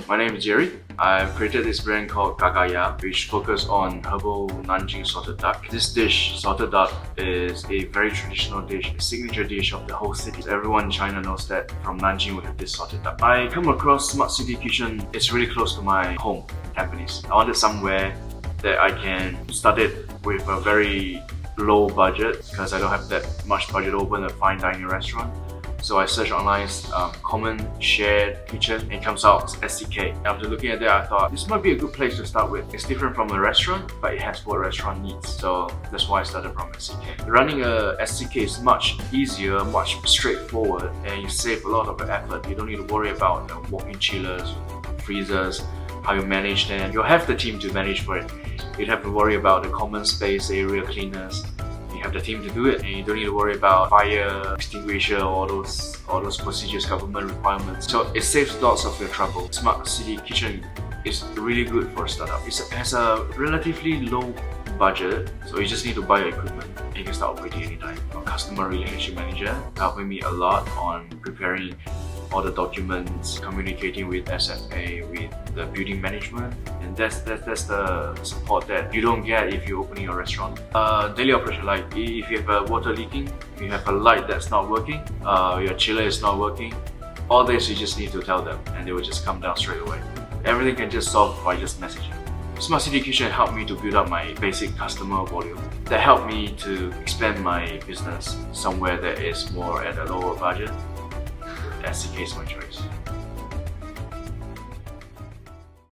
My name is Jerry. I've created this brand called Gagaya, which focuses on herbal Nanjing salted duck. This dish, salted duck, is a very traditional dish, a signature dish of the whole city. Everyone in China knows that from Nanjing we have this salted duck. I come across Smart City Kitchen. It's really close to my home, Tampines. I wanted somewhere that I can start it with a very low budget because I don't have that much budget to open a fine dining restaurant. So I searched online, common shared kitchen, and it comes out SCK. After looking at that, I thought this might be a good place to start with. It's different from a restaurant, but it has what a restaurant needs. So that's why I started from SCK. Running a SCK is much easier, much straightforward, and you save a lot of effort. You don't need to worry about walk-in chillers, freezers, how you manage them. You'll have the team to manage for it. You'd have to worry about the common space area cleaners. You have the team to do it, and you don't need to worry about fire extinguisher or all those procedures, government requirements. So it saves lots of your trouble. Smart City Kitchen is really good for a startup. It has a relatively low budget, so you just need to buy your equipment and you can start operating anytime. Our customer relationship manager helping me a lot on preparing all the documents, communicating with SFA, with the building management, and that's the support that you don't get if you're opening a restaurant. Daily operation, like if you have a water leaking, you have a light that's not working, your chiller is not working, all this you just need to tell them and they will just come down straight away. Everything can just solve by just messaging. Smart City Kitchen helped me to build up my basic customer volume. That helped me to expand my business somewhere that is more at a lower budget. SCK is my choice.